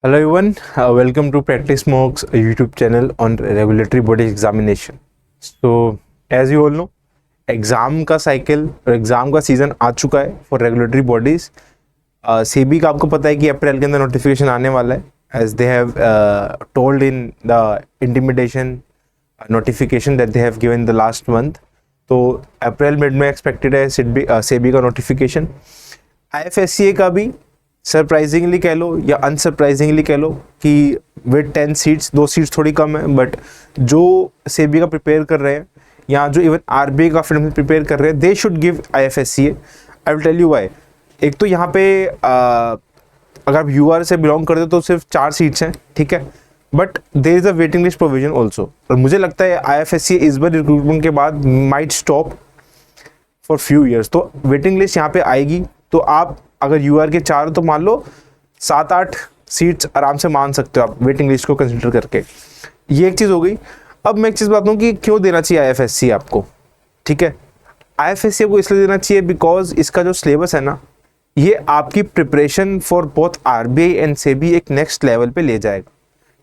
Hello everyone, welcome to Practice Mocks YouTube channel on regulatory body examination. So as you all know, exam का cycle और exam का season आ चुका है for regulatory bodies. SEBI का आपको पता है कि अप्रैल के अंदर नोटिफिकेशन आने वाला है, as they have told in the intimidation notification that they have given the last month. तो अप्रैल मिड में एक्सपेक्टेड है सेबी का नोटिफिकेशन. IFSCA का भी सरप्राइजिंगली कह लो या अनसरप्राइजिंगली कह लो कि विद 10 सीट्स 2 सीट्स थोड़ी कम है, बट जो सेबी का प्रिपेयर कर रहे हैं या जो इवन RBI का फिल्म प्रिपेयर कर रहे हैं, they should give IFSCA. I will tell you why. एक तो यहाँ पे अगर आप UR से बिलोंग करते हो तो सिर्फ 4 सीट्स हैं, ठीक है, but there is a waiting list provision also. और मुझे लगता है IFSCA इस बार रिक्रूटमेंट के बाद might stop for few years. तो वेटिंग लिस्ट यहाँ पे आएगी, तो आप अगर UR के 4 तो मान लो 7-8 सीट्स आराम से मान सकते हो आप वेटिंग लिस्ट को कंसिडर करके. ये एक चीज़ हो गई. अब मैं एक चीज़ बताऊँ कि क्यों देना चाहिए IFSCA आपको, ठीक है. IFSCA को इसलिए देना चाहिए बिकॉज इसका जो सिलेबस है ना, ये आपकी preparation for both RBI and SEBI एक नेक्स्ट लेवल पे ले जाएगा,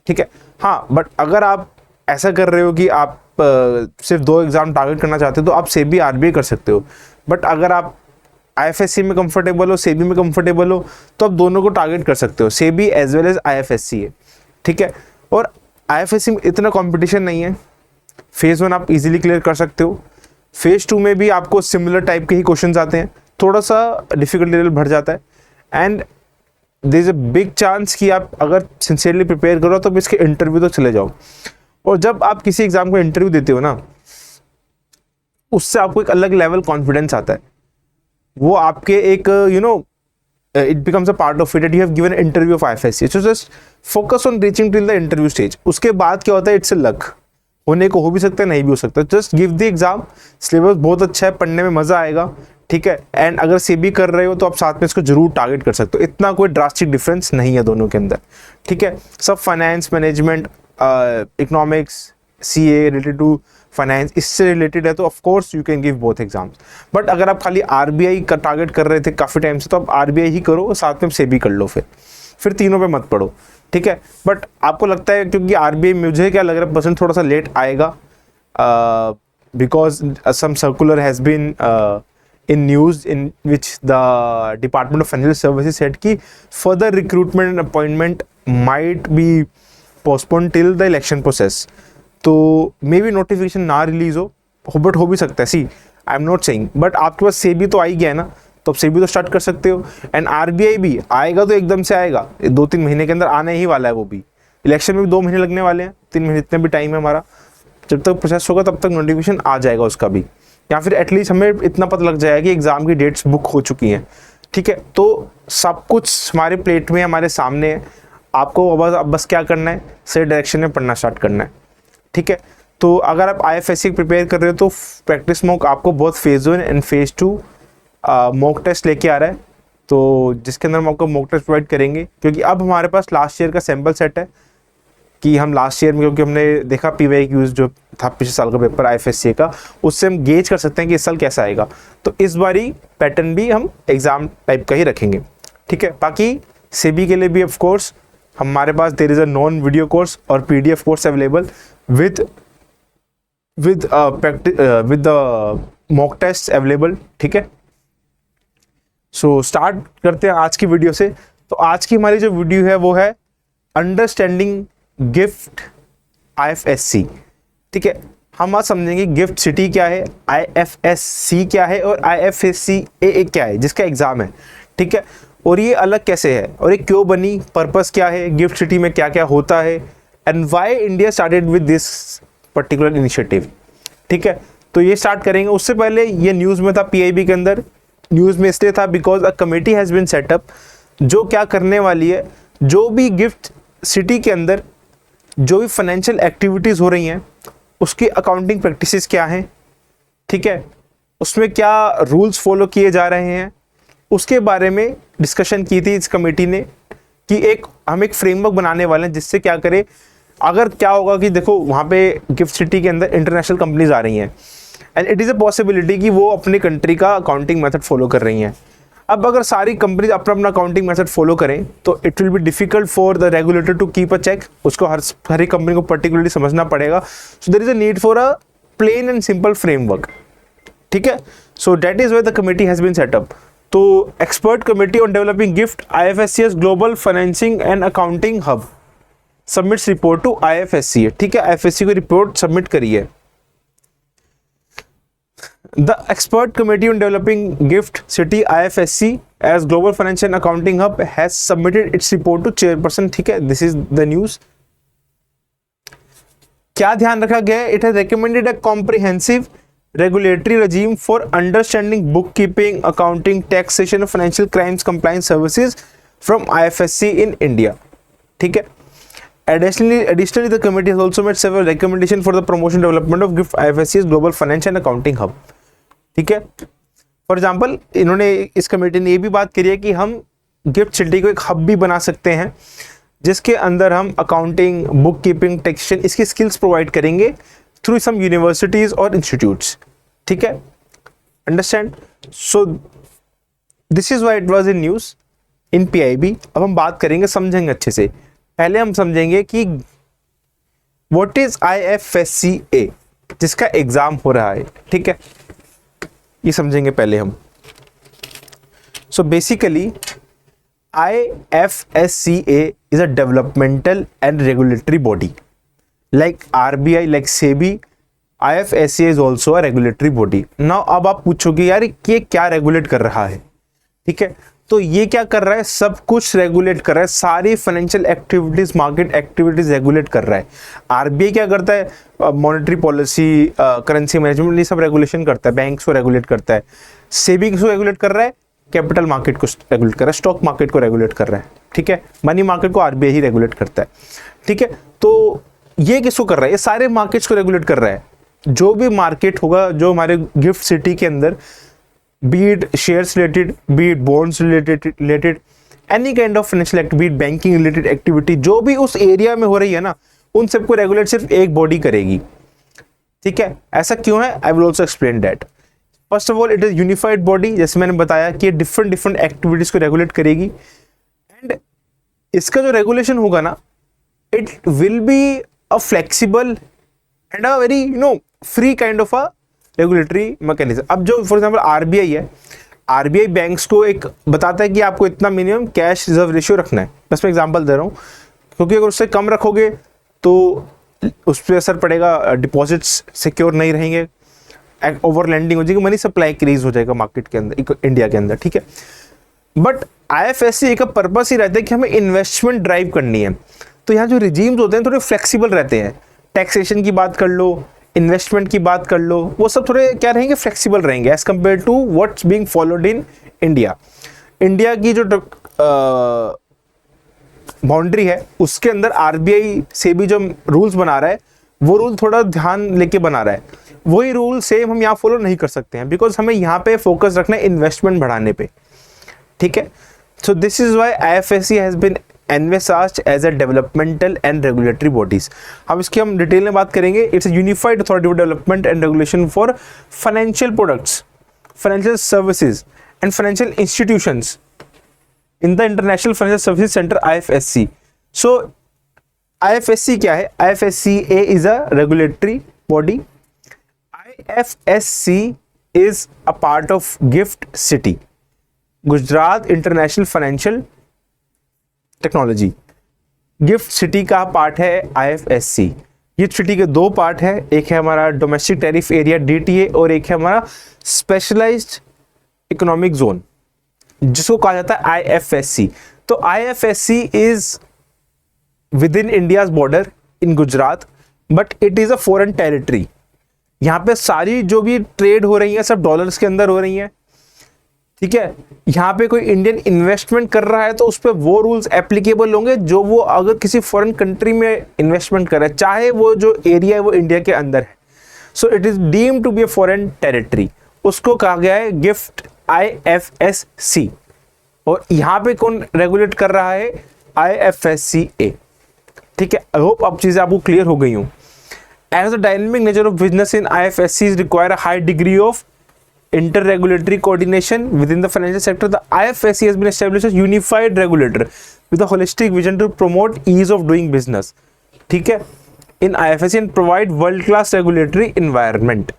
ठीक है. हाँ, बट अगर आप ऐसा कर रहे हो कि आप सिर्फ 2 एग्ज़ाम टारगेट करना चाहते हो तो आप सेबी RBI कर सकते हो. बट अगर आप IFSCA में कंफर्टेबल हो, सेबी में कंफर्टेबल हो, तो आप दोनों को टारगेट कर सकते हो, SEBI as well as IFSCA, ठीक है. और IFSCA में इतना कंपटीशन नहीं है. फेज़ 1 आप इजीली क्लियर कर सकते हो. फेज़ 2 में भी आपको सिमिलर टाइप के ही क्वेश्चंस आते हैं, थोड़ा सा डिफिकल्टी लेवल बढ़ जाता है. And there is a big chance कि आप अगर सिंसियरली प्रिपेयर करो तो इसके इंटरव्यू तो चले जाओ. और जब आप किसी एग्जाम को इंटरव्यू देते हो ना, उससे आपको एक अलग लेवल कॉन्फिडेंस आता है. वो आपके एक it becomes a part of it that you have given an interview of IFSCA. So just focus on reaching till the interview stage. उसके बाद क्या होता है, इट्स अ लक. होने को हो भी सकता है, नहीं भी हो सकता. Just give the exam. Syllabus बहुत अच्छा है, पढ़ने में मजा आएगा, ठीक है. एंड अगर सेबी कर रहे हो तो आप साथ में इसको जरूर टारगेट कर सकते हो. इतना कोई ड्रास्टिक डिफरेंस नहीं है दोनों के अंदर, ठीक है. सब finance management, economics, CA related to finance, इससे रिलेटेड है, तो of course you can give both exams. But अगर आप खाली RBI का टारगेट कर रहे थे काफ़ी टाइम से, तो आप RBI ही करो, साथ में सेबी कर लो, फिर तीनों पे मत पड़ो, ठीक है. बट आपको लगता है क्योंकि RBI, मुझे क्या लग रहा है परसेंट थोड़ा सा लेट आएगा, because some circular has been in news in which the Department of Financial Services said कि further recruitment and appointment might be postponed till the election process. तो मे बी नोटिफिकेशन ना release हो, but हो भी सकता है. See I am not saying, but आपके पास सेबी तो आ ही गया है ना, तो आप सेबी तो स्टार्ट कर सकते हो. एंड RBI भी आएगा तो एकदम से आएगा, 2-3 महीने के अंदर आने ही वाला है. वो भी इलेक्शन में भी 2 महीने लगने वाले हैं, 3 महीने, इतने भी टाइम है हमारा. जब तक प्रोसेस होगा तब तक नोटिफिकेशन आ जाएगा उसका भी, या फिर एटलीस्ट हमें इतना पता लग जाएगा कि एग्जाम की डेट्स बुक हो चुकी हैं, ठीक है. तो सब कुछ हमारे प्लेट में, हमारे सामने है. आपको बस क्या करना है, सही डायरेक्शन में पढ़ना स्टार्ट करना है, ठीक है. तो अगर आप IFSCA प्रिपेयर कर रहे हो तो प्रैक्टिस मॉक आपको बहुत phase 1 and phase 2 mock test लेके आ रहा है, तो जिसके अंदर हम आपको मॉक टेस्ट प्रोवाइड करेंगे. क्योंकि अब हमारे पास लास्ट ईयर का सैम्पल सेट है कि हम लास्ट ईयर में, क्योंकि हमने देखा PYQ जो था पिछले साल का पेपर IFSCA का, उससे हम गेज कर सकते हैं कि इस साल कैसा आएगा. तो इस बारी पैटर्न भी हम एग्ज़ाम टाइप का ही रखेंगे, ठीक है. बाकी सेबी के लिए भी ऑफ कोर्स हमारे पास there is a non video course और PDF course available with the mock tests available, ठीक है. सो स्टार्ट करते हैं आज की वीडियो से. तो आज की हमारी जो वीडियो है वो है अंडरस्टैंडिंग गिफ्ट IFSC, ठीक है. हम आज समझेंगे गिफ्ट सिटी क्या है, IFSC क्या है और IFSC क्या है जिसका एग्जाम है, ठीक है. और ये अलग कैसे है और ये क्यों बनी, पर्पस क्या है, गिफ्ट सिटी में क्या क्या होता है, and why India started with this particular initiative, ठीक है. तो ये स्टार्ट करेंगे. उससे पहले ये न्यूज़ में था, PIB के अंदर न्यूज़ में इसलिए था because a committee has been set up जो क्या करने वाली है, जो भी गिफ्ट सिटी के अंदर जो भी फाइनेंशियल एक्टिविटीज़ हो रही हैं उसकी अकाउंटिंग प्रैक्टिसेस क्या हैं, ठीक है, उसमें क्या रूल्स फॉलो किए जा रहे हैं, उसके बारे में डिस्कशन की थी इस कमेटी ने कि हम एक फ्रेमवर्क बनाने वाले हैं जिससे क्या करें. अगर क्या होगा कि देखो वहाँ पे गिफ्ट सिटी के अंदर इंटरनेशनल कंपनीज आ रही हैं and it is a possibility कि वो अपने कंट्री का अकाउंटिंग मेथड फॉलो कर रही हैं. अब अगर सारी कंपनीज अपना अपना अकाउंटिंग मेथड फॉलो करें तो it will be difficult for the regulator to keep a check, उसको हर एक कंपनी को पर्टिकुलरली समझना पड़ेगा। So there is a need for a plain and simple framework, ठीक है। So that is why the committee has been set up. तो expert committee on developing GIFT IFSC's global financing and accounting hub submits report to IFSC, ठीक है, IFSC को report submit करी है। The expert committee on developing GIFT City IFSC as global financial and accounting hub has submitted its report to chairperson, ठीक है, this is the news। क्या ध्यान रखा गया है? It has recommended a comprehensive regulatory regime for understanding bookkeeping, accounting, taxation and financial crimes compliance services from IFSC in India, ठीक है। Additionally, the committee has also made several recommendations for the promotion and development of GIFT IFSC's global financial and accounting hub, ठीक है। For example इन्होंने, इस committee ने ये भी बात करी है कि हम गिफ्ट सिटी को एक हब भी बना सकते हैं जिसके अंदर हम अकाउंटिंग, बुक कीपिंग, टैक्सेशन इसकी स्किल्स प्रोवाइड करेंगे थ्रू सम यूनिवर्सिटीज और इंस्टीट्यूट्स, ठीक है, understand. So this is why it was in news in PIB। अब हम बात करेंगे, समझेंगे अच्छे से। पहले हम समझेंगे कि व्हाट इज IFSCA जिसका एग्जाम हो रहा है, ठीक है, ये समझेंगे पहले हम। So basically IFSCA is a developmental and regulatory body like RBI, like SEBI। IFSCA is also a regulatory body। Now अब आप पूछोगे यार ये क्या रेगुलेट कर रहा है, ठीक है, तो ये क्या कर रहा है, सब कुछ रेगुलेट कर रहा है, सारी financial activities, market activities regulate कर रहा है। RBI क्या करता है, मॉनेटरी पॉलिसी, करेंसी मैनेजमेंट, ये सब रेगुलेशन करता है, बैंक्स को रेगुलेट करता है। SEBI किसको रेगुलेट कर रहा है, कैपिटल मार्केट को रेगुलेट कर रहा है, स्टॉक मार्केट को रेगुलेट कर रहा है, ठीक है, मनी मार्केट को RBI ही रेगुलेट करता है, ठीक है। तो ये किसको कर रहा है, ये सारे मार्केट्स को रेगुलेट कर रहा है। जो भी मार्केट होगा जो हमारे गिफ्ट सिटी के अंदर, be it shares related, be it bonds related, any kind of financial activity, be it banking related activity, जो भी उस एरिया में हो रही है ना, उन सबको रेगुलेट सिर्फ एक बॉडी करेगी, ठीक है। ऐसा क्यों है, I will also explain that. First of all it is unified body, जैसे मैंने बताया कि डिफरेंट एक्टिविटीज को रेगुलेट करेगी। एंड इसका जो रेगुलेशन होगा ना, it will be a flexible and a very free kind of a regulatory mechanism. अब जो फॉर एग्जांपल RBI है, RBI बैंक्स को एक बताता है कि आपको इतना मिनिमम कैश रिजर्व रेशियो रखना है, बस मैं एग्जांपल दे रहा हूँ, क्योंकि अगर उससे कम रखोगे तो उस पर असर पड़ेगा, डिपॉजिट्स सिक्योर नहीं रहेंगे, ओवर लैंडिंग हो जाएगी, मनी सप्लाई इंक्रीज हो जाएगा मार्केट के अंदर, इंडिया के अंदर, ठीक है। बट IFSCA का पर्पस ही रहता है कि हमें इन्वेस्टमेंट ड्राइव करनी है, तो यहाँ जो रिजीम्स होते हैं थोड़े फ्लेक्सिबल रहते हैं। टैक्सेशन की बात कर लो, इन्वेस्टमेंट की बात कर लो, वो सब थोड़े क्या रहेंगे, फ्लेक्सिबल रहेंगे as compare to what's being followed in India. India की जो बाउंड्री है उसके अंदर RBI से भी जो रूल्स बना रहा है वो रूल थोड़ा ध्यान लेके बना रहा है, वही रूल सेम हम यहाँ फॉलो नहीं कर सकते हैं, बिकॉज हमें यहाँ पे फोकस रखना है इन्वेस्टमेंट बढ़ाने पे, ठीक है। So this is why IFSC has been envisaged as a developmental and regulatory bodies। अब इसकी हम डिटेल में बात करेंगे। It's unified authority for development and regulation for financial products, financial services and financial institutions in the international financial services centre IFSC। So IFSC क्या है, IFSCA is a regulatory body. IFSC is a part of gift city, Gujarat international financial technology. Gift city का part है IFSC। Gift city के दो part है, एक है हमारा डोमेस्टिक टैरिफ एरिया DTA और एक है हमारा स्पेशलाइज्ड इकोनॉमिक जोन जिसको कहा जाता है IFSC। तो IFSC is with in India's border in Gujarat, but it is a foreign territory. यहाँ पे सारी जो भी ट्रेड हो रही है सब डॉलर्स के अंदर हो रही है, ठीक है। यहाँ पे कोई इंडियन इन्वेस्टमेंट कर रहा है तो उस पर वो रूल्स एप्लीकेबल होंगे जो वो अगर किसी फॉरेन कंट्री में इन्वेस्टमेंट कर रहा है, चाहे वो जो एरिया है वो इंडिया के अंदर है। So it is deemed to be a foreign territory, उसको कहा गया है गिफ्ट IFSC। और यहाँ पे कौन रेगुलेट कर रहा है, IFSCA, ठीक है। आई होप अब चीजें आपको क्लियर हो गई हूँ। As the dynamic nature of business in IFSCs require a high degree of inter regulatory coordination within the financial sector, the IFSC has been established as unified regulator with a holistic vision to promote ease of doing business. ठीक है, in IFSC and provide world class regulatory environment.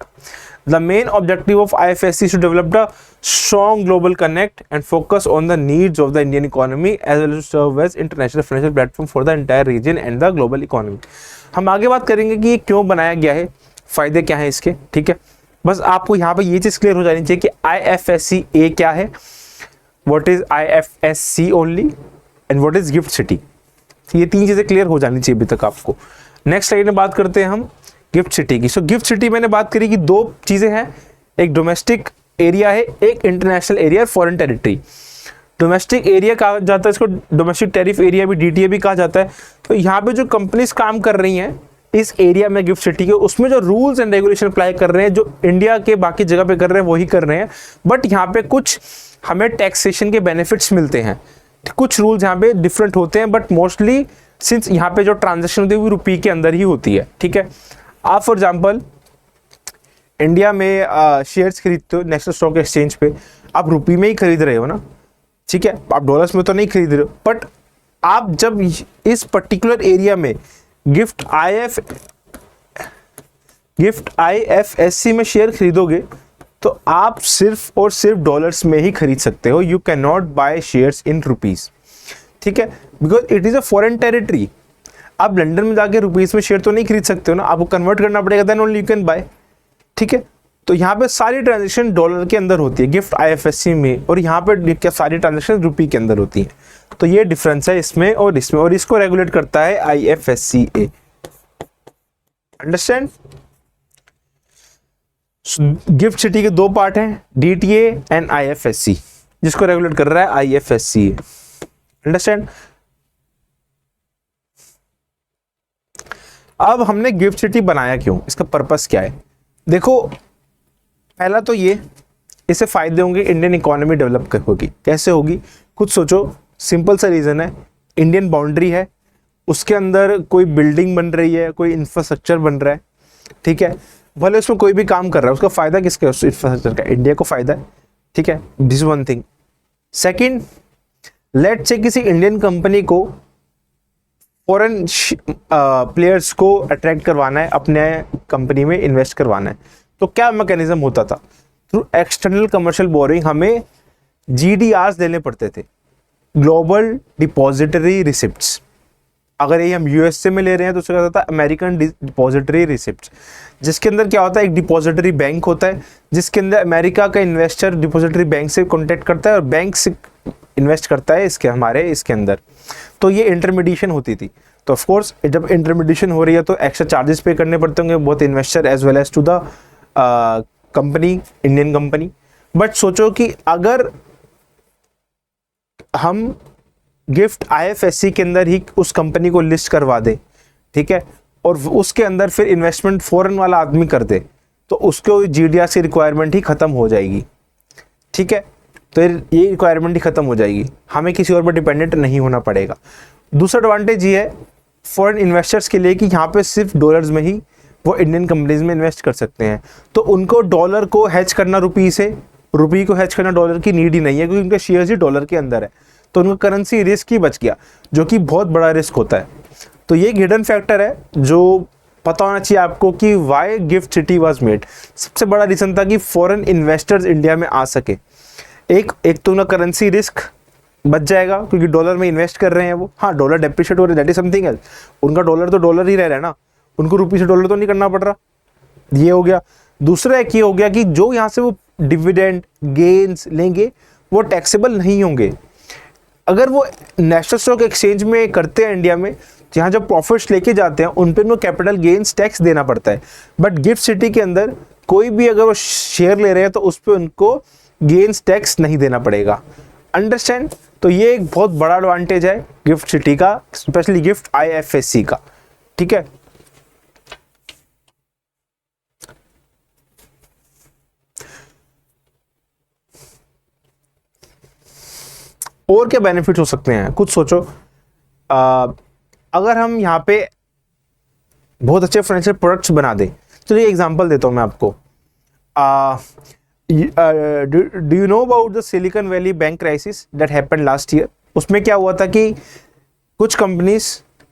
The main objective of IFSC is to develop a strong global connect and focus on the needs of the Indian economy as well as serve as international financial platform for the entire region and the global economy. हम आगे बात करेंगे कि ये क्यों बनाया गया है, फायदे क्या हैं इसके, ठीक है। बस आपको यहाँ पे ये चीज़ क्लियर हो जानी चाहिए कि IFSC ए क्या है, what is IFSC only and what is gift city. ये तीन चीज़ें क्लियर हो जानी चाहिए अभी तक आपको। नेक्स्ट स्लाइड में बात करते हैं हम गिफ्ट सिटी की। सो गिफ्ट सिटी मैंने बात करी कि दो चीज़ें हैं, एक डोमेस्टिक एरिया है, एक international area, foreign territory. Domestic area कहा जाता है इसको, डोमेस्टिक टैरिफ एरिया भी, DTA भी कहा जाता है। तो यहाँ पे जो कंपनीज काम कर रही हैं इस एरिया में गिफ्ट सिटी के, उसमें जो रूल्स एंड रेगुलेशन अप्लाई कर रहे हैं जो इंडिया के बाकी जगह पे कर रहे हैं वही कर रहे हैं, बट यहाँ पे कुछ हमें टैक्सेशन के बेनिफिट्स मिलते हैं, कुछ रूल्स यहाँ पे डिफरेंट होते हैं, बट मोस्टली सिंस यहाँ पे जो ट्रांजेक्शन होती है वो रुपये के अंदर ही होती है, ठीक है। आप फॉर एग्जाम्पल इंडिया में शेयर्स खरीदते हो नेशनल स्टॉक एक्सचेंज पे, आप रुपये में ही खरीद रहे हो ना, ठीक है, आप डॉलर्स में तो नहीं खरीद रहे हो। बट आप जब इस पर्टिकुलर एरिया में गिफ्ट IFSC में शेयर खरीदोगे तो आप सिर्फ और सिर्फ डॉलर्स में ही खरीद सकते हो। You can not by shares in rupees, ठीक है, because it is a foreign territory. आप लंदन में जाके रुपीज में शेयर तो नहीं खरीद सकते हो ना, आपको कन्वर्ट करना पड़ेगा, then only you can buy, ठीक है। तो यहाँ पे सारी ट्रांजेक्शन डॉलर के अंदर होती है गिफ्ट IFSC में, और यहाँ पे क्या सारी ट्रांजेक्शन रुपये के अंदर होती हैं। तो ये डिफरेंस है इसमें और इसमें, और इसको रेगुलेट करता है IFSC ए। अंडरस्टैंड? गिफ्ट सिटी के दो पार्ट हैं, DTA एंड IFSC, जिसको रेगुलेट कर रहा है IFSC ए। अंडरस्टैंड? अब हमने गिफ्ट सिटी बनाया क्यों, इसका पर्पस क्या है? देखो, पहला तो ये, इससे फायदे होंगे, इंडियन इकोनॉमी डेवलप होगी। कैसे होगी? खुद सोचो, सिंपल सा रीज़न है, इंडियन बाउंड्री है, उसके अंदर कोई बिल्डिंग बन रही है, कोई इंफ्रास्ट्रक्चर बन रहा है, ठीक है, भले उसमें कोई भी काम कर रहा है, उसका फ़ायदा किसका है? उस इंफ्रास्ट्रक्चर का इंडिया को फ़ायदा है, ठीक है, this one thing. Second, let's say किसी इंडियन कंपनी को फॉरेन प्लेयर्स को अट्रैक्ट करवाना है, अपने कंपनी में इन्वेस्ट करवाना है, तो क्या मैकेनिज्म होता था? थ्रू एक्सटर्नल कमर्शियल बोरिंग हमें GDRs देने पड़ते थे, ग्लोबल डिपॉजिटरी रिसिप्ट्स। अगर ये हम USA में ले रहे हैं तो उसका कहता था अमेरिकन डिपॉजिटरी रिसिप्ट्स, जिसके अंदर क्या होता है, एक डिपॉजिटरी बैंक होता है जिसके अंदर अमेरिका का इन्वेस्टर डिपॉजिटरी बैंक से कॉन्टेक्ट करता है और बैंक से इन्वेस्ट करता है इसके अंदर। तो ये इंटरमीडिएशन होती थी। तो ऑफ कोर्स जब इंटरमीडिएशन हो रही है तो एक्स्ट्रा चार्जेस पे करने पड़ते होंगे बहुत investor as well as to the company, Indian company. But सोचो कि अगर हम गिफ्ट IFSC के अंदर ही उस कंपनी को लिस्ट करवा दे, ठीक है, और उसके अंदर फिर इन्वेस्टमेंट फॉरेन वाला आदमी कर दे, तो उसको GDR की रिक्वायरमेंट ही खत्म हो जाएगी, ठीक है। तो ये रिक्वायरमेंट ही खत्म हो जाएगी, हमें किसी और पर डिपेंडेंट नहीं होना पड़ेगा। दूसरा एडवांटेज ये है फॉरेन इन्वेस्टर्स के लिए कि यहाँ पे सिर्फ डॉलर्स में ही वो इंडियन कंपनीज में इन्वेस्ट कर सकते हैं, तो उनको डॉलर को हैच करना रुपये से, रुपये को हैच करना डॉलर की नीड ही नहीं है, क्योंकि उनके शेयर्स ही डॉलर के अंदर है, तो उनका करेंसी रिस्क ही बच गया, जो कि बहुत बड़ा रिस्क होता है। तो ये एक हिडन फैक्टर है जो पता होना चाहिए आपको कि why GIFT City was made. सबसे बड़ा रीज़न था कि फॉरेन इन्वेस्टर्स इंडिया में आ सके। एक तो उनका करेंसी रिस्क बच जाएगा क्योंकि डॉलर में इन्वेस्ट कर रहे हैं वो। हाँ, डॉलर डेप्रिशिएट हो रहा है, दैट इज समथिंग एल्स, उनका डॉलर तो डॉलर ही रह रहा है ना, उनको रुपये से डॉलर तो नहीं करना पड़ रहा, ये हो गया। दूसरा एक ये हो गया कि जो यहाँ से वो डिविडेंड गेन्स लेंगे वो टैक्सेबल नहीं होंगे। अगर वो नेशनल स्टॉक एक्सचेंज में करते हैं इंडिया में, जहाँ जब प्रॉफिट्स लेके जाते हैं उन पर उनको कैपिटल गेन्स टैक्स देना पड़ता है। बट गिफ्ट सिटी के अंदर कोई भी अगर वो शेयर ले रहे हैं तो उस पर उनको गेन्स टैक्स नहीं देना पड़ेगा। अंडरस्टैंड? तो ये एक बहुत बड़ा एडवांटेज है गिफ्ट सिटी का, स्पेशली गिफ्ट IFSC का, ठीक है। और क्या बेनिफिट हो सकते हैं, कुछ सोचो। अगर हम यहाँ पे बहुत अच्छे फाइनेंशियल प्रोडक्ट्स बना दें, चलिए एग्जांपल देता हूँ मैं आपको। Do you know about the silicon Valley bank crisis that happened last year? उसमें क्या हुआ था कि कुछ कंपनीज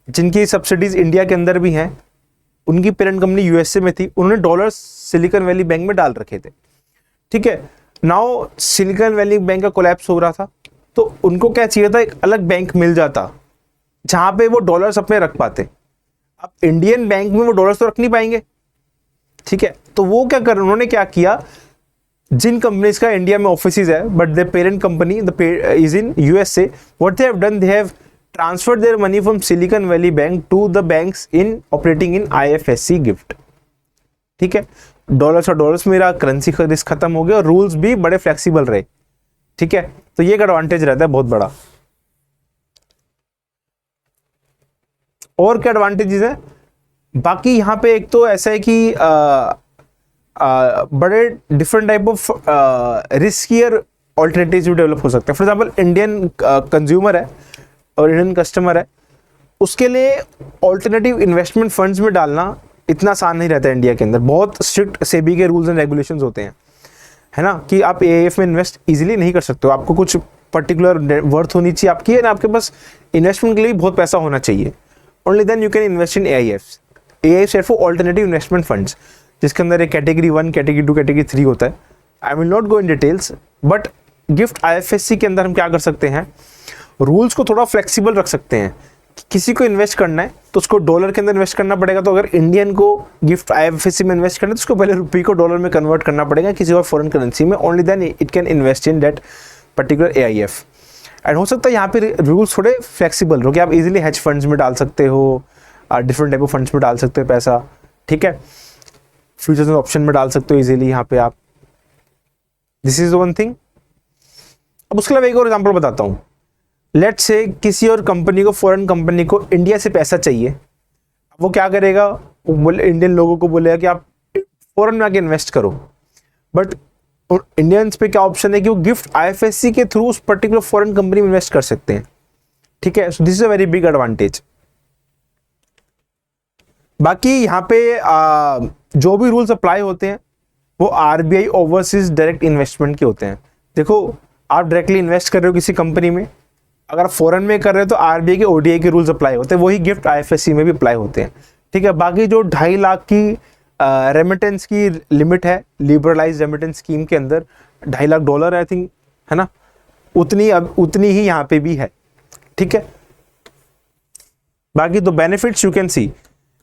जिनकी सब्सिडीज इंडिया के अंदर भी हैं, उनकी पेरेंट कंपनी यूएसए में थी, उन्होंने डॉलर सिलिकॉन वैली बैंक में डाल रखे थे। ठीक है, नाउ सिलिकॉन वैली बैंक का कोलैप्स हो रहा था, तो उनको क्या चाहिए था, एक अलग बैंक मिल जाता जहां पे वो डॉलर्स अपने रख पाते। अब इंडियन बैंक में वो डॉलर्स तो रख नहीं पाएंगे। ठीक है, तो वो क्या कर, उन्होंने क्या किया, जिन कंपनीज का इंडिया में ऑफिसेज है but the parent company is in USA, what they have done, they have transferred their money from Silicon Valley bank to the banks in operating in IFSC GIFT. ठीक है, डॉलर्स और dollars, मेरा currency का risk खत्म हो गया और rules भी बड़े फ्लेक्सिबल रहे। ठीक है, तो ये एक एडवांटेज रहता है बहुत बड़ा। और क्या एडवांटेजेस है बाकी यहाँ पे? एक तो ऐसा है कि बड़े different type of riskier alternative develop हो सकते हैं। फॉर एग्जाम्पल, इंडियन कंज्यूमर है और इंडियन कस्टमर है, उसके लिए ऑल्टरनेटिव इन्वेस्टमेंट फंड्स में डालना इतना आसान नहीं रहता है। इंडिया के अंदर बहुत स्ट्रिक्ट सेबी के रूल्स एंड रेगुलेशंस होते हैं, है ना, कि आप एआईएफ में इन्वेस्ट इजीली नहीं कर सकते हो। आपको कुछ पर्टिकुलर वर्थ होनी चाहिए आपकी, ना आपके पास इन्वेस्टमेंट के लिए बहुत पैसा होना चाहिए। Only then you can invest in AIF. AIF stand for alternative investment funds, जिसके अंदर एक कैटेगरी 1, कैटेगरी 2, कैटेगरी 3 होता है। I will not go in details, but gift IFSC के अंदर हम क्या कर सकते हैं, रूल्स को थोड़ा फ्लेक्सिबल रख सकते हैं। किसी को इन्वेस्ट करना है तो उसको डॉलर के अंदर इन्वेस्ट करना पड़ेगा, तो अगर इंडियन को गिफ्ट आईएफएससी में इन्वेस्ट करना है तो उसको पहले रुपये को डॉलर में कन्वर्ट करना पड़ेगा किसी और फॉरेन करेंसी में। Only then it can invest in that particular AIF. And हो सकता है यहाँ पे रूल्स थोड़े फ्लेक्सिबल हो कि आप इजीली हेज फंड्स में डाल सकते हो, डिफरेंट टाइप ऑफ फंड्स में डाल सकते हो पैसा। ठीक है, फ्यूचर्स ऑप्शन में डाल सकते हो इजीली यहाँ पे आप। This is one thing. अब उसके अलावा एक और एग्जांपल बताता हूँ। लेट्स से किसी और कंपनी को, फॉरेन कंपनी को इंडिया से पैसा चाहिए, वो क्या करेगा, वो इंडियन लोगों को बोलेगा कि आप फॉरेन में आके इन्वेस्ट करो। बट इंडियंस पे क्या ऑप्शन है कि वो गिफ्ट आईएफएससी के थ्रू उस पर्टिकुलर फॉरेन कंपनी में इन्वेस्ट कर सकते हैं। ठीक है, so this is a very big advantage. बाकी यहाँ पे जो भी रूल्स अप्लाई होते हैं वो आरबीआई ओवरसीज डायरेक्ट इन्वेस्टमेंट के होते हैं। देखो, आप डायरेक्टली इन्वेस्ट कर रहे हो किसी कंपनी में, अगर आप फॉरेन में कर रहे हो तो आरबीआई के ओडीआई के रूल्स अप्लाई होते हैं, वही गिफ्ट आईएफएससी में भी अप्लाई होते हैं। ठीक है, बाकी जो 2.5 लाख की रेमिटेंस की लिमिट है लिबरलाइज रेमिटेंस स्कीम के अंदर, $2.5 लाख आई थिंक, है ना, उतनी ही यहाँ पे भी है। ठीक है, बाकी तो बेनिफिट्स यू कैन सी,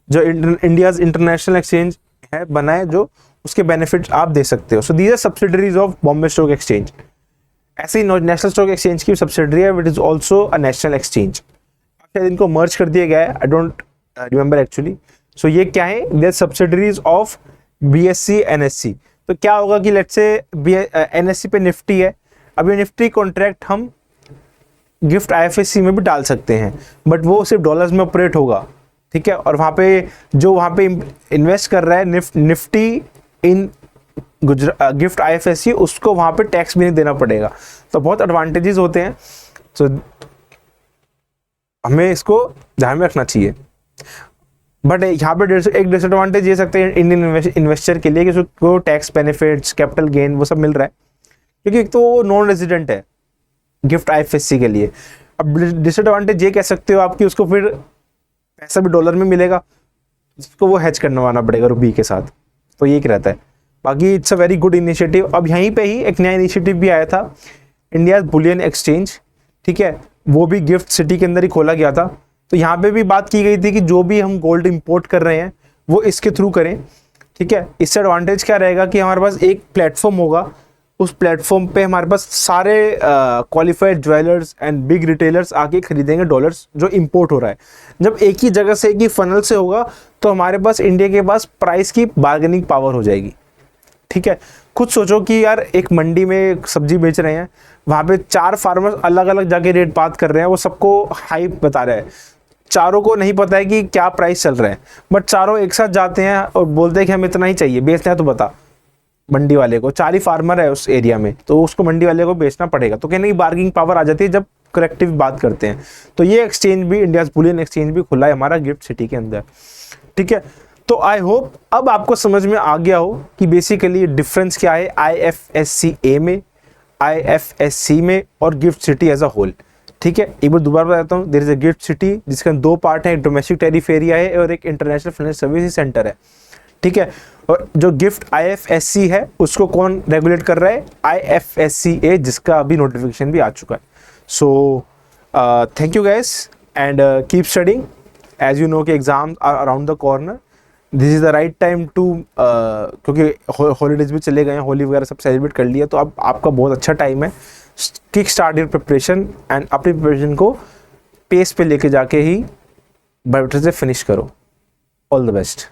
जो इंडियाज इंटरनेशनल एक्सचेंज है बना है, जो उसके बेनिफिट्स आप दे सकते हो। So these are subsidiaries of Bombay stock exchange. ऐसे ही नेशनल स्टॉक एक्सचेंज की सब्सिडरी है, which is also a national exchange. शायद इनको मर्ज कर दिया गया है, I don't remember actually. So ये क्या है, they subsidiaries of BSC NSC. तो क्या होगा कि लेट्स से एनएससी पे निफ्टी है, अब ये निफ्टी कॉन्ट्रैक्ट हम गिफ्ट आईएफएससी में भी डाल सकते हैं, बट वो सिर्फ डॉलर्स में ऑपरेट होगा। ठीक है, और वहाँ पे जो वहाँ पे इन्वेस्ट कर रहा है निफ्टी इन गिफ्ट आईएफएससी, उसको वहाँ पे टैक्स भी नहीं देना पड़ेगा। तो बहुत एडवांटेजेस होते हैं, तो हमें इसको ध्यान में रखना चाहिए। बट यहाँ पे एक डिसएडवांटेज ये सकते हैं इंडियन इन्वेस्टर के लिए कि उसको टैक्स बेनिफिट्स, कैपिटल गेन वो सब मिल रहा है, क्योंकि एक तो वो नॉन रेजिडेंट है गिफ्ट आईएफएससी के लिए। अब डिसएडवांटेज ये कह सकते हो आपकी, उसको फिर पैसा भी डॉलर में मिलेगा, जिसको वो हेज करवाना पड़ेगा रुपये के साथ। तो ये रहता है। बाकी it's a very good initiative. अब यहीं पे ही एक नया इनिशिएटिव भी आया था, इंडिया बुलियन एक्सचेंज। ठीक है, वो भी गिफ्ट सिटी के अंदर ही खोला गया था। तो यहाँ पे भी बात की गई थी कि जो भी हम गोल्ड इंपोर्ट कर रहे हैं वो इसके थ्रू करें। ठीक है, इससे एडवांटेज क्या रहेगा कि हमारे पास एक प्लेटफॉर्म होगा, उस प्लेटफॉर्म पे हमारे पास सारे qualified jewellers and big retailers आके खरीदेंगे डॉलर्स जो इंपोर्ट हो रहा है। जब एक ही जगह से, एक ही फनल से होगा, तो हमारे पास इंडिया के पास प्राइस की बार्गेनिंग पावर हो जाएगी। ठीक है, खुद सोचो कि यार एक मंडी में सब्जी बेच रहे हैं, वहाँ पे 4 फार्मर्स अलग अलग जाके रेट बात कर रहे हैं, वो सबको हाइप बता रहे हैं, चारों को नहीं पता है कि क्या प्राइस चल रहा है, बट चारों एक साथ जाते हैं और बोलते हैं कि हमें इतना ही चाहिए, बेचना है तो बता। मंडी वाले को, 4 ही फार्मर है उस एरिया में, तो उसको मंडी वाले को बेचना पड़ेगा। तो कहने की बार्गेनिंग पावर आ जाती है जब करेक्टिव बात करते हैं। तो ये एक्सचेंज भी, इंडिया बुलियन एक्सचेंज भी खुला है हमारा गिफ्ट सिटी के अंदर। ठीक है, तो आई होप अब आपको समझ में आ गया हो कि बेसिकली डिफरेंस क्या है IFSC-A में, IFSC में और GIFT City as a whole. ठीक है, एक बार दोबारा बताता हूँ। There is a GIFT City जिसके दो पार्ट है, डोमेस्टिक टैरिफ एरिया है और एक इंटरनेशनल फाइनेंशियल सर्विसेज सेंटर है। ठीक है, और जो गिफ्ट IFSC है उसको कौन रेगुलेट कर रहा है? IFSC-A, जिसका अभी नोटिफिकेशन भी आ चुका है। So thank you guys and keep studying. As you know कि exam are around the corner, this is the right time to, क्योंकि हॉलीडेज भी चले गए हैं, होली वगैरह सब सेलिब्रेट कर लिया, तो अब आपका बहुत अच्छा टाइम है। Kick start your preparation and अपनी प्रिपरेशन को पेस पे लेके जाके ही बेटर से फिनिश करो। All the best.